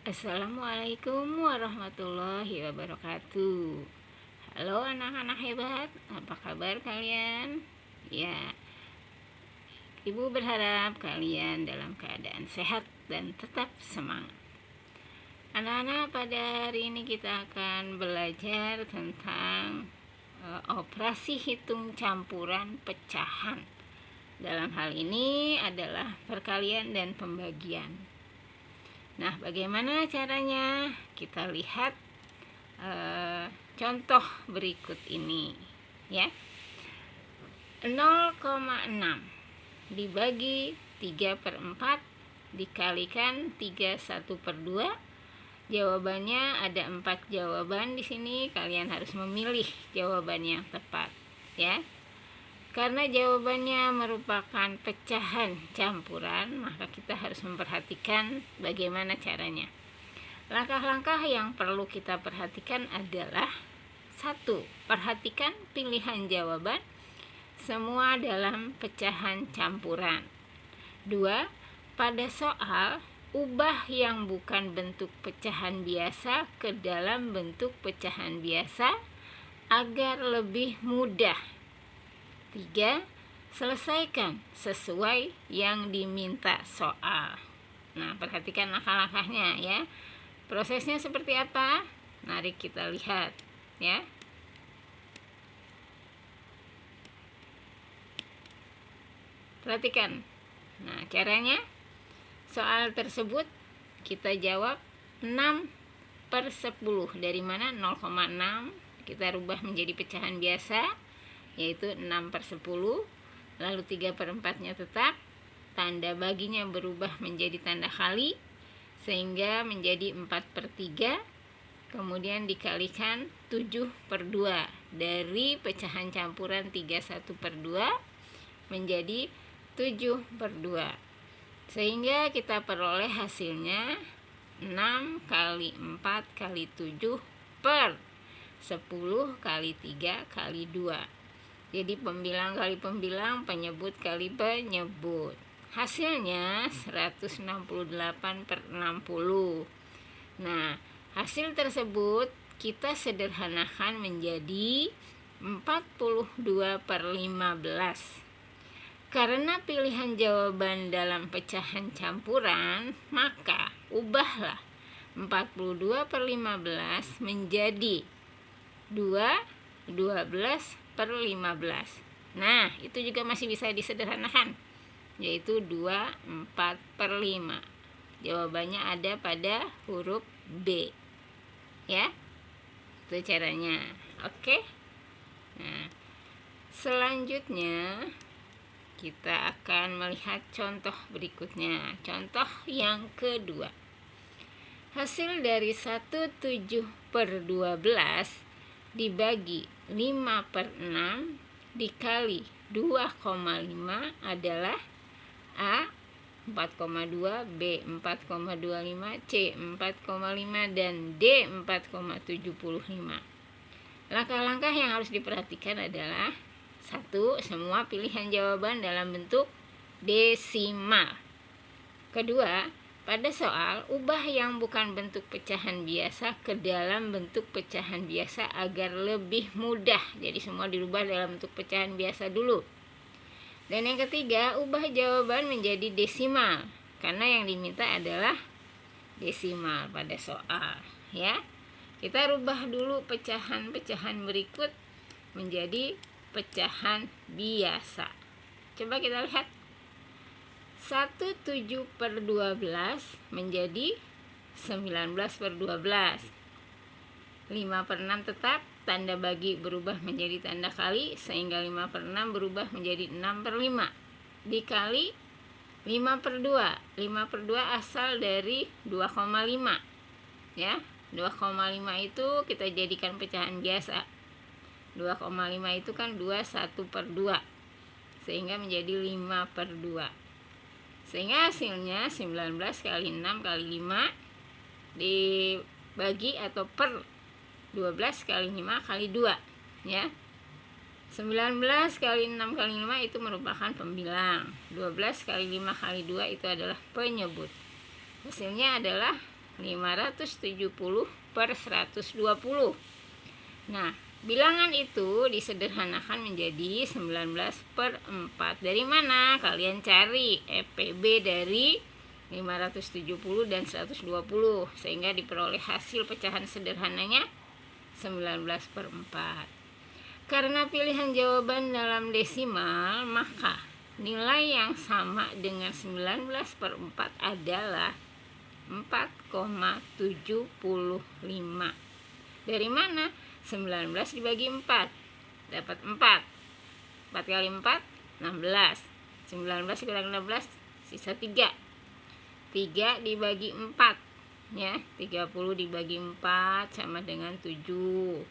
Assalamualaikum warahmatullahi wabarakatuh. Halo anak-anak hebat, apa kabar kalian? Ya, Ibu berharap kalian dalam keadaan sehat dan tetap semangat. Anak-anak, pada hari ini kita akan belajar tentang operasi hitung campuran pecahan. Dalam hal ini adalah perkalian dan pembagian. Nah, bagaimana caranya? Kita lihat contoh berikut ini, ya. 0,6 dibagi 3/4 dikalikan 31/2. Jawabannya ada 4 jawaban di sini. Kalian harus memilih jawaban yang tepat, ya. Karena jawabannya merupakan pecahan campuran, maka kita harus memperhatikan bagaimana caranya. Langkah-langkah yang perlu kita perhatikan adalah: 1. Perhatikan pilihan jawaban semua dalam pecahan campuran. 2. Pada soal, ubah yang bukan bentuk pecahan biasa ke dalam bentuk pecahan biasa agar lebih mudah. 3. Selesaikan sesuai yang diminta soal. Nah, perhatikan langkah-langkahnya, ya. Prosesnya seperti apa? Mari kita lihat, ya. Perhatikan. Nah, caranya, soal tersebut kita jawab 6/10. Dari mana 0,6 kita rubah menjadi pecahan biasa, yaitu 6/10. Lalu 3/4-nya tetap, tanda baginya berubah menjadi tanda kali sehingga menjadi 4/3. Kemudian dikalikan 7/2. Dari pecahan campuran 31/2 menjadi 7/2, sehingga kita peroleh hasilnya 6 kali 4 kali 7 per 10 kali 3 kali 2. Jadi pembilang kali pembilang, penyebut kali penyebut. Hasilnya 168/60. Nah, hasil tersebut kita sederhanakan menjadi 42/15. Karena pilihan jawaban dalam pecahan campuran, maka ubahlah 42/15 menjadi 12/15. Nah, itu juga masih bisa disederhanakan, yaitu 24/5. Jawabannya ada pada huruf B, ya. Itu caranya. Oke. Nah, selanjutnya kita akan melihat contoh berikutnya. Contoh yang kedua. Hasil dari 17/12 dibagi 5/6 dikali 2,5 adalah A 4,2, B 4,25, C 4,5, dan D 4,75. Langkah-langkah yang harus diperhatikan adalah: 1. Semua pilihan jawaban dalam bentuk desimal. Kedua, pada soal, ubah yang bukan bentuk pecahan biasa ke dalam bentuk pecahan biasa agar lebih mudah. Jadi semua dirubah dalam bentuk pecahan biasa dulu. Dan yang ketiga, ubah jawaban menjadi desimal, karena yang diminta adalah desimal pada soal, ya. Kita rubah dulu pecahan-pecahan berikut menjadi pecahan biasa. Coba kita lihat. 17/12 menjadi 19/12. 5/6 tetap, tanda bagi berubah menjadi tanda kali sehingga 5/6 berubah menjadi 6/5. Dikali 5/2. 5/2 asal dari 2,5, ya. 2,5 itu kita jadikan pecahan biasa. 2,5 itu kan 21/2, sehingga menjadi 5/2. Sehingga hasilnya 19 kali 6 kali 5 dibagi atau per 12 kali 5 kali 2, ya. 19 kali 6 kali 5 itu merupakan pembilang. 12 kali 5 kali 2 itu adalah penyebut. Hasilnya adalah 570/120. Nah, bilangan itu disederhanakan menjadi 19/4. Dari mana? Kalian cari EPB dari 570 dan 120 sehingga diperoleh hasil pecahan sederhananya 19/4. Karena pilihan jawaban dalam desimal, maka nilai yang sama dengan 19/4 adalah 4,75. Dari mana? 19 dibagi 4 dapat 4. 4 kali 4 16. 19 kurang 16 sisa 3. 3 dibagi 4 ya. 30 dibagi 4 sama dengan 7.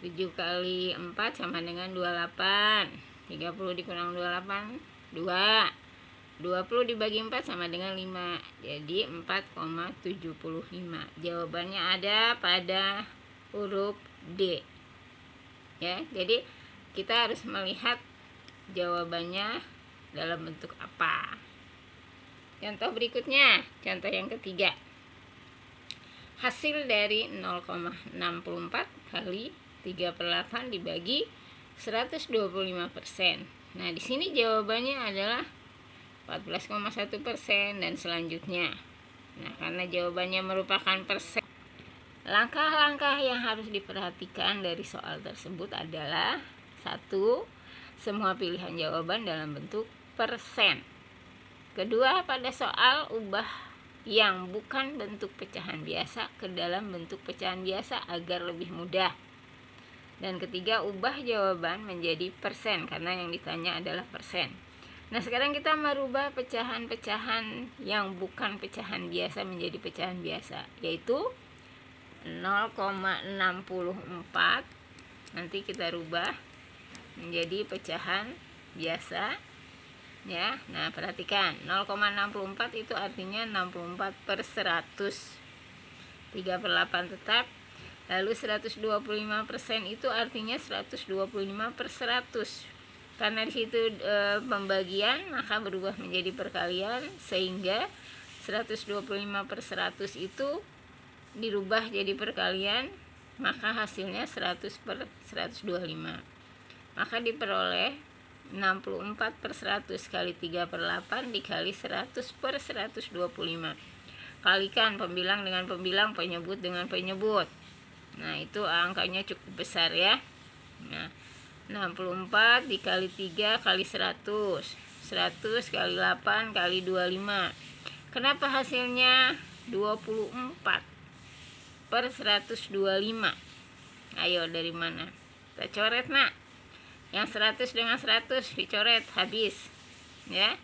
7 kali 4 sama dengan 28. 30 dikurang 28 2. 20 dibagi 4 sama dengan 5. Jadi 4,75. Jawabannya ada pada huruf D. Ya, jadi kita harus melihat jawabannya dalam bentuk apa. Contoh berikutnya, contoh yang ketiga. Hasil dari 0,64 kali 3/8 dibagi 125%. Nah, di sini jawabannya adalah 14,1% dan selanjutnya. Nah, karena jawabannya merupakan persen, langkah-langkah yang harus diperhatikan dari soal tersebut adalah 1. Semua pilihan jawaban dalam bentuk persen. Kedua, pada soal ubah yang bukan bentuk pecahan biasa ke dalam bentuk pecahan biasa agar lebih mudah. Dan ketiga, ubah jawaban menjadi persen karena yang ditanya adalah persen. Nah, sekarang kita merubah pecahan-pecahan yang bukan pecahan biasa menjadi pecahan biasa, yaitu 0,64 nanti kita rubah menjadi pecahan biasa ya. Nah, perhatikan 0,64 itu artinya 64/100. 3/8 tetap. Lalu 125% itu artinya 125/100. Karena di situ pembagian, maka berubah menjadi perkalian sehingga 125/100 itu dirubah jadi perkalian, maka hasilnya 100/125. Maka diperoleh 64/100 kali 3/8 dikali 100/125. Kalikan pembilang dengan pembilang, penyebut dengan penyebut. Nah, itu angkanya cukup besar ya. Nah, 64 dikali 3 kali 100. 100 kali 8 kali 25. Kenapa hasilnya 24/125? Ayo, dari mana? Kita coret, nak. Yang 100 dengan 100 dicoret, habis ya.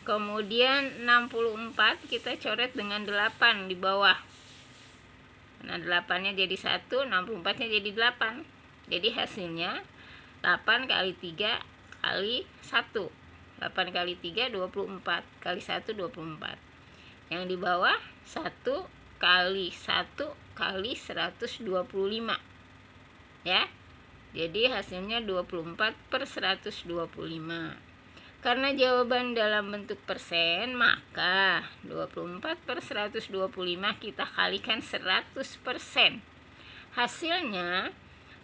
Kemudian 64 kita coret dengan 8 di bawah. Nah, 8-nya jadi 1, 64-nya jadi 8. Jadi hasilnya 8 kali 3 kali 1. 8 kali 3 24 kali 1 24. Yang di bawah 1 kali 1 kali 125 ya. Jadi hasilnya 24/125. Karena jawaban dalam bentuk persen, maka 24/125 kita kalikan 100%. Hasilnya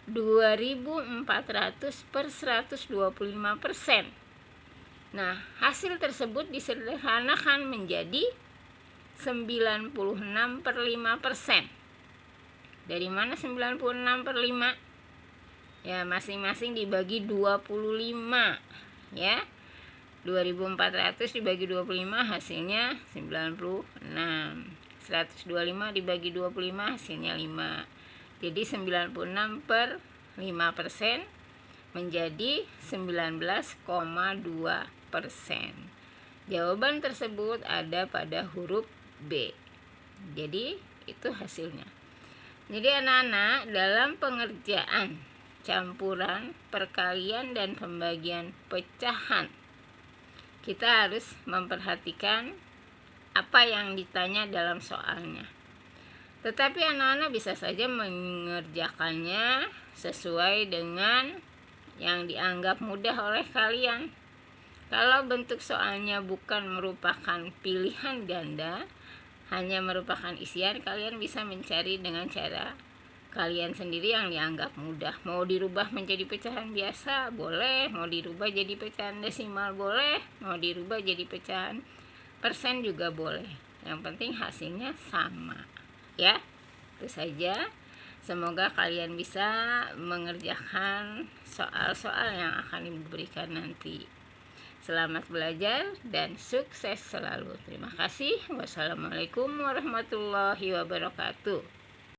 2400/125%. Nah, hasil tersebut disederhanakan menjadi 96/5%. Dari mana 96/5? Ya, masing-masing dibagi 25 ya. 2400 dibagi 25 hasilnya 96. 125 dibagi 25 hasilnya 5. Jadi 96/5% menjadi 19,2%. Jawaban tersebut ada pada huruf B. Jadi itu hasilnya. Jadi anak-anak, dalam pengerjaan campuran, perkalian, dan pembagian pecahan, kita harus memperhatikan apa yang ditanya dalam soalnya. Tetapi anak-anak bisa saja mengerjakannya sesuai dengan yang dianggap mudah oleh kalian. Kalau bentuk soalnya bukan merupakan pilihan ganda, hanya merupakan isian, kalian bisa mencari dengan cara kalian sendiri yang dianggap mudah. Mau dirubah menjadi pecahan biasa boleh, mau dirubah jadi pecahan desimal boleh, mau dirubah jadi pecahan persen juga boleh. Yang penting hasilnya sama, ya. Itu saja. Semoga kalian bisa mengerjakan soal-soal yang akan diberikan nanti. Selamat belajar dan sukses selalu. Terima kasih. Wassalamualaikum warahmatullahi wabarakatuh.